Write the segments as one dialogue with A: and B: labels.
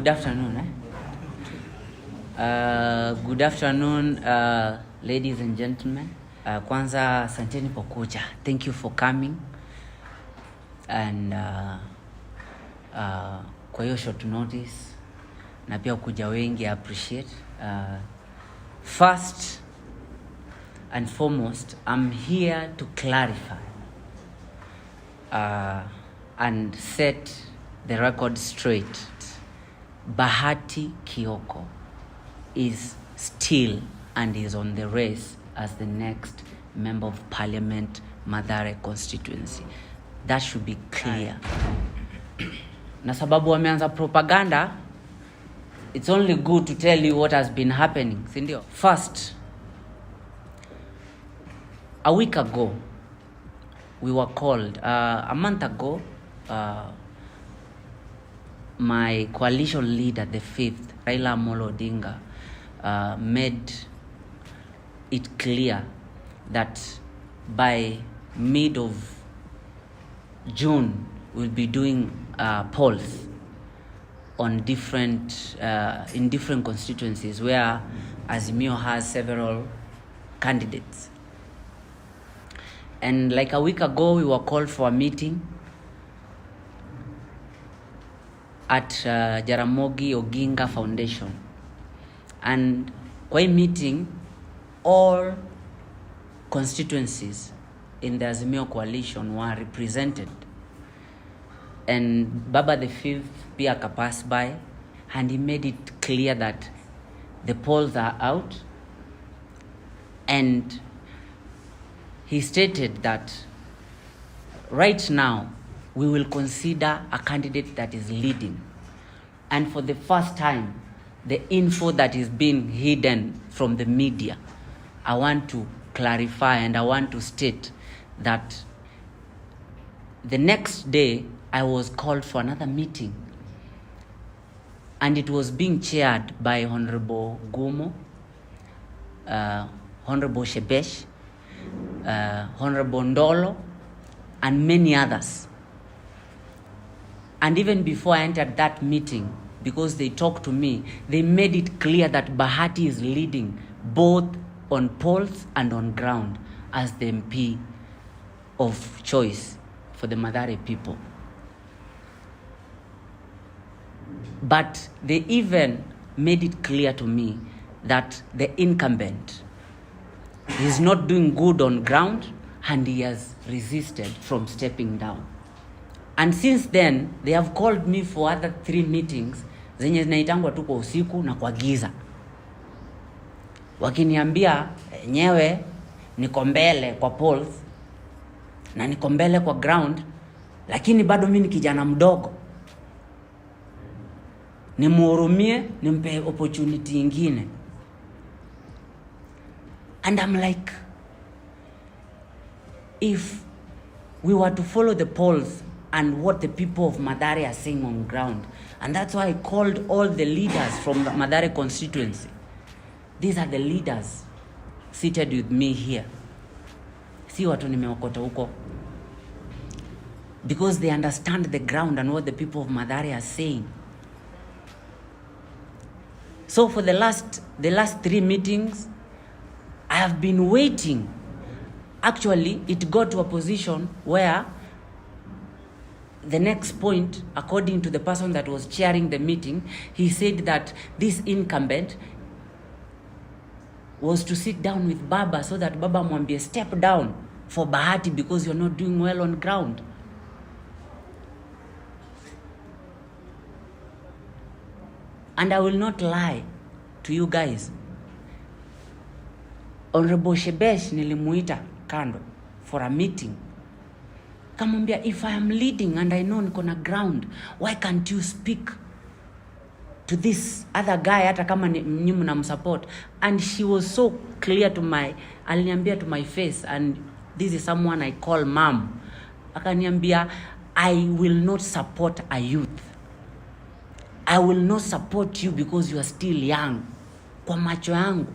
A: Good afternoon. Good afternoon, ladies and gentlemen. Kwanza asanteni kwa kuja. Thank you for coming. And kwa hiyo short notice na pia kuja wengi, I appreciate. First and foremost, I'm here to clarify and set the record straight. Bahati Kioko is still and is on the race as the next Member of Parliament, Mathare Constituency. That should be clear. Na sababu wameanza propaganda, it's only good to tell you what has been happening. Sindio? First, a week ago, we were called. A month ago, my coalition leader, the 5th, Raila Amolo Odinga, made it clear that by mid of June, we'll be doing polls on in different constituencies where Azimio has several candidates. And like a week ago, we were called for a meeting at Jaramogi Oginga Foundation. And kwa hii meeting, all constituencies in the Azimio coalition were represented. And Baba the 5th pia akapass by, and he made it clear that the polls are out. And he stated that right now, we will consider a candidate that is leading. And for the first time, the info that is being hidden from the media, I want to clarify and I want to state that the next day, I was called for another meeting. And it was being chaired by Honorable Gumo, Honorable Shebesh, Honorable Ndolo, and many others. And even before I entered that meeting, because they talked to me, they made it clear that Bahati is leading both on polls and on ground as the MP of choice for the Mathare people. But they even made it clear to me that the incumbent is not doing good on ground and he has resisted from stepping down. And since then, they have called me for other 3 meetings zenye zinaitangwa tu kwa usiku na kwa giza. Wakiniambia nyewe niko mbele kwa polls na niko mbele kwa ground, lakini bado mimi ni kijana mdogo. Nimuhurumie, nimpe opportunity ingine. And I'm like, if we were to follow the polls and what the people of Mathare are saying on ground, and that's why I called all the leaders from the Mathare constituency. These are the leaders seated with me here. Si watu nimeokota huko. Because they understand the ground and what the people of Mathare are saying. So for the last 3 meetings, I have been waiting. Actually, it got to a position where the next point, according to the person that was chairing the meeting, he said that this incumbent was to sit down with Baba so that Baba mwambie step down for Bahati because you're not doing well on ground. And I will not lie to you guys. Honorable Shebesh nilimuita kando for a meeting. Kamwambia, if I am leading and I know niko na ground, why can't you speak to this other guy hata kama nyinyi mnamsupport? And she was so clear to aliniambia to my face, and this is someone I call mom. Akaniambia, I will not support a youth. I will not support you because you are still young. Kwa macho yangu.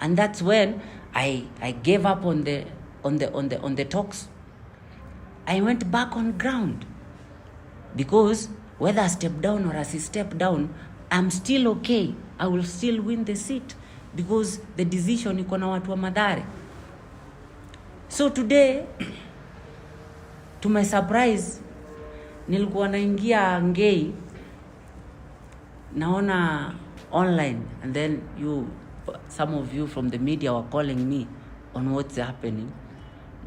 A: And that's when I gave up on the talks. I went back on ground because whether I step down or as I step down, I'm still okay. I will still win the seat because the decision iko na watu wa Mathare. So today, to my surprise, nilikuwa naingia Ngei, naona online, and then some of you from the media were calling me on what's happening.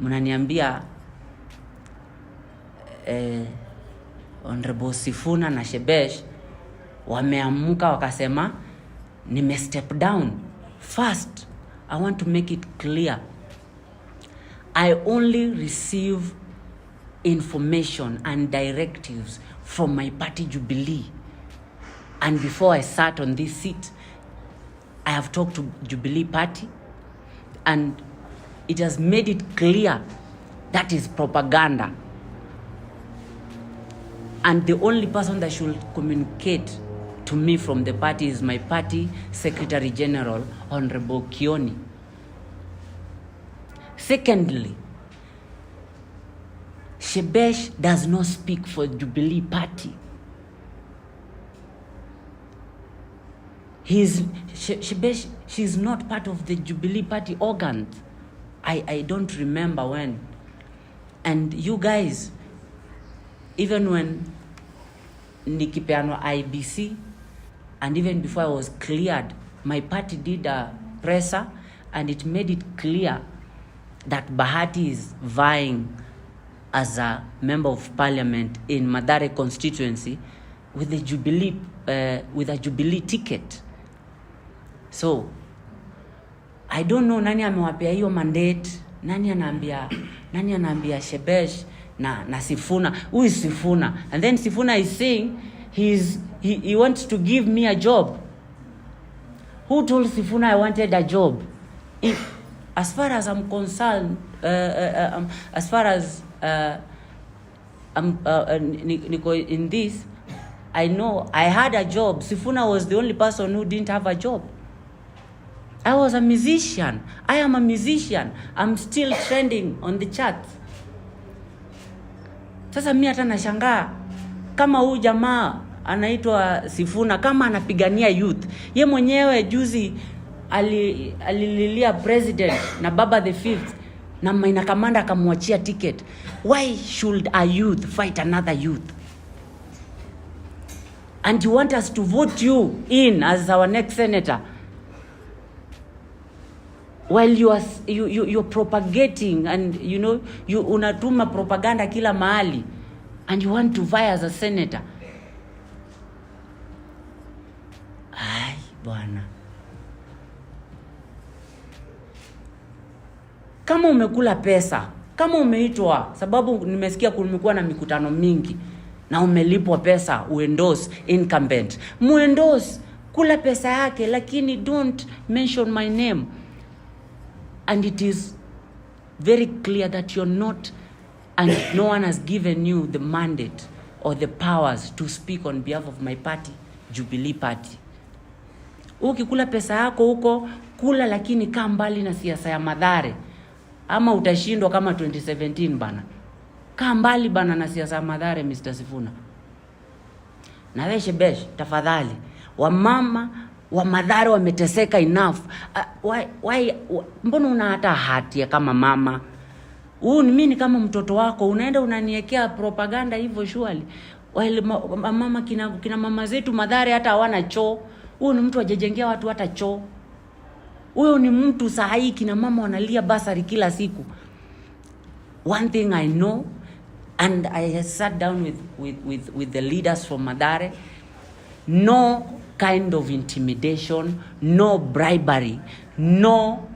A: Mnaniambia Honorable Sifuna na Shebesh wameamuka wakasema nime step down. First, I want to make it clear, I only receive information and directives from my party Jubilee. And before I sat on this seat, I have talked to Jubilee Party, and it has made it clear that is propaganda. And the only person that should communicate to me from the party is my party Secretary General, Honorable Kioni. Secondly, Shebesh does not speak for Jubilee Party. Shebesh, she's not part of the Jubilee Party organs. I don't remember when. And you guys, even when nikipeanwa IBC, and even before I was cleared, my party did a presser, and it made it clear that Bahati is vying as a member of parliament in Mathare constituency with a Jubilee ticket. So I don't know nani amewapea hiyo mandate, nani anaambia Shebesh na Sifuna. Who is Sifuna? And then Sifuna is saying he wants to give me a job. Who told Sifuna I wanted a job? As far as I'm concerned, as far as in this, I know I had a job. Sifuna was the only person who didn't have a job. I was a musician. I am a musician. I'm still trending on the charts. Sasa mimi hata nashangaa kama huyu jamaa anaitwa Sifuna kama anapigania youth. Ye mwenyewe juzi alililia president na baba the fifth na Maina Kamanda akamwachia ticket. Why should a youth fight another youth? And you want us to vote you in as our next senator, while you're propagating, and you unatuma propaganda kila mahali, and you want to vie as a senator. Ai bwana, kama umekula pesa, kama umeitwa, sababu nimesikia kumekuwa na mikutano mingi na umelipwa pesa uendorse incumbent, muendorse, kula pesa yake, lakini don't mention my name. And it is very clear that you're not, and no one has given you the mandate or the powers to speak on behalf of my party, Jubilee Party. Ukikula pesa yako huko, kula, lakini kaa mbali na siasa ya Mathare, ama utashindwa kama 2017 bana. Kaa mbali bana na siasa ya Mathare, Mr. Sifuna. Na wewe Shebesh, tafadhali, wamama wa Mathare wameteseka enough. Why mbona una hata hatia kama mama? Mimi kama mtoto wako unaenda unaniwekea propaganda hivyo surely. Wale mama kina mama zetu Mathare hata hawana choo. Huyu ni mtu ajejengea watu hata choo. Huyo ni mtu sahi kina mama wanalia basari kila siku. One thing I know, and I sat down with the leaders from Mathare, no kind of intimidation, no bribery, no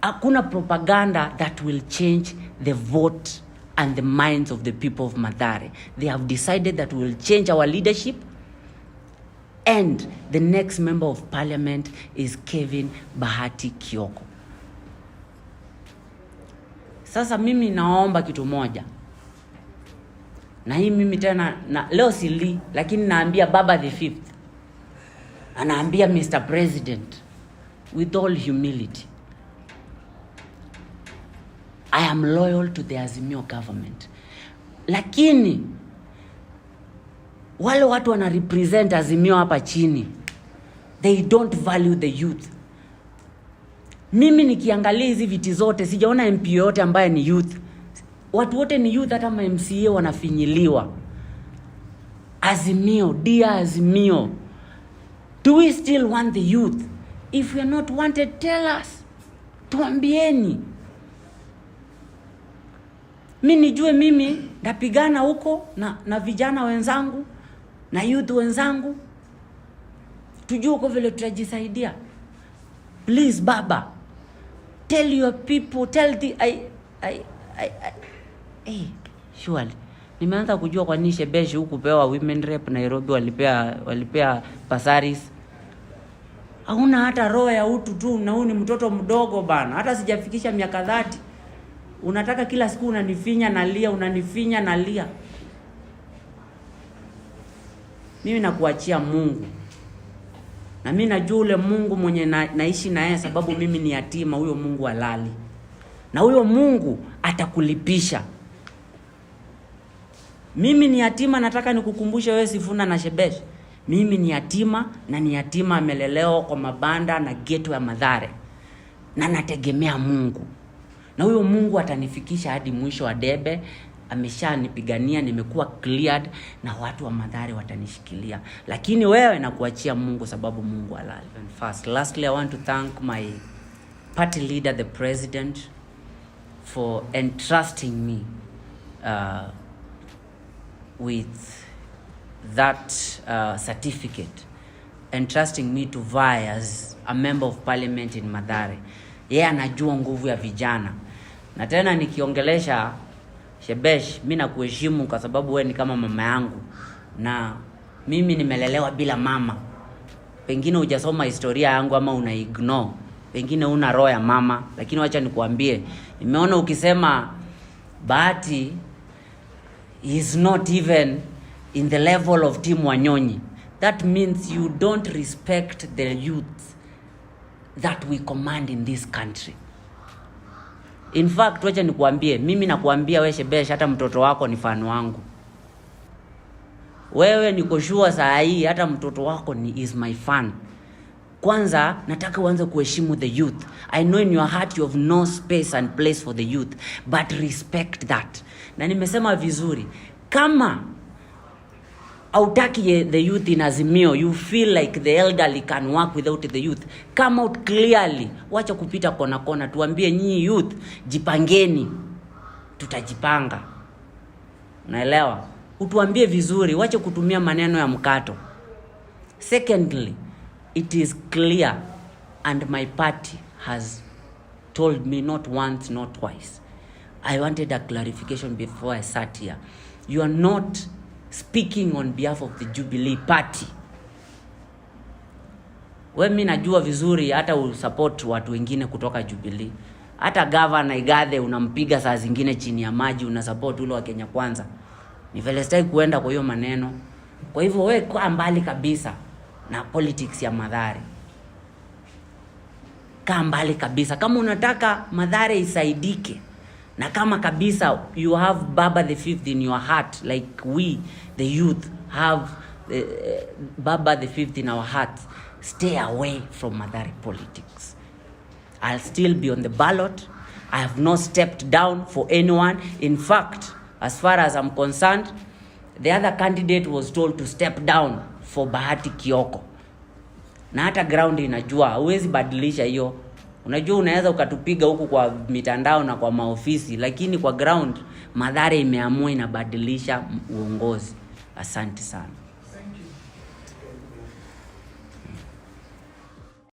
A: hakuna propaganda that will change the vote and the minds of the people of Mathare. They have decided that we will change our leadership, and the next member of parliament is Kevin Bahati Kioko. Sasa mimi naomba kitu moja. Na hii mimi tena leo sili, lakini naambia baba the fifth. Anaambia Mr. President, with all humility, I am loyal to the Azimio government. Lakini wale watu wana represent Azimio hapa chini, they don't value the youth. Mimi nikiangalia hizi viti zote sijaona MP yote ambaye ni youth. Watu wote ni youth, hata MCA wanafinyiliwa. Azimio, dear Azimio, do we still want the youth? If we are not wanted, tell us. Tuambieni. Mimi nijue mimi napigana huko na vijana wenzangu na youth wenzangu. Tujue uko vile tutajisaidia. Please baba, tell your people, tell the surely. Nimeanza kujua kwa nini Shebesh huku pewa women rep Nairobi walipea basaris. Hauna hata roho ya utu tu, na huyu ni mtoto mdogo bana. Hata sijafikisha miaka 30. Unataka kila siku unanifinya nalia, unanifinya nalia. Mimi nakuachia Mungu. Na mimi najua ule Mungu mwenye naishi na yeye, sababu mimi ni yatima, huyo Mungu halali. Na huyo Mungu atakulipisha. Mimi ni yatima, nataka nikukumbushe wewe Sifuna na Shebesh. Mimi ni yatima, na ni yatima amelelewa kwa mabanda na ghetto ya Mathare. Na nategemea Mungu. Na huyo Mungu atanifikisha hadi mwisho wa debe. Ameshanipigania, nimekuwa cleared, na watu wa Mathare watanishikilia. Lakini wewe nakuachia Mungu, sababu Mungu halali. And first, lastly, I want to thank my party leader, the president, for entrusting me with that certificate, entrusting me to vie as a member of parliament in Mathare. Yeye anajua nguvu ya vijana. Na tena nikiongelesha Shebesh, mimi nakuheshimu kwa sababu wewe ni kama mama yangu, na mimi nimelelewa bila mama. Pengine hujasoma historia yangu ama una ignore, pengine una roho ya mama, lakini wacha nikuambie, nimeona ukisema Bahati is not even in the level of Team Wanyonyi. That means you don't respect the youth that we command in this country. In fact, wacha nikuambie, mimi nakuambia wewe Shebesh, hata mtoto wako ni fan wangu. Wewe niko sure saa hii hata mtoto wako is my fan. Kwanza nataka uanze kuheshimu the youth. I know in your heart you have no space and place for the youth, but respect that. Na nimesema vizuri, kama autaki the youth in Azimio, you feel like the elderly can work without the youth, come out clearly. Wacha kupita kona kona, tuambie nyinyi youth jipangeni, tutajipanga. Unaelewa? Utuambie vizuri, wacha kutumia maneno ya mkato. Secondly, it is clear, and my party has told me not once, not twice. I wanted a clarification before I sat here. You are not speaking on behalf of the Jubilee Party. Wewe mimi najua vizuri hata usupport watu wengine kutoka Jubilee. Hata governor Igathe unampiga saa zingine chini ya maji, unasupport ule wa Kenya Kwanza. Ni vile sitaki kuenda kwa hiyo maneno. Kwa hivyo wewe kwa mbali kabisa na politics ya Mathare. Kaa mbali kabisa. Kama unataka Mathare isaidike, na kama kabisa you have Baba the 5th in your heart, like we the youth have Baba the 5th in our hearts, stay away from Mathare politics. I'll still be on the ballot. I have not stepped down for anyone. In fact, as far as I'm concerned, the other candidate was told to step down for Bahati Kioko. Na hata ground inajua, huwezi badilisha hiyo. Unajua unaweza ukatupiga huku kwa mitandao na kwa maofisi, lakini kwa ground Mathare imeamua inabadilisha uongozi. Asante sana.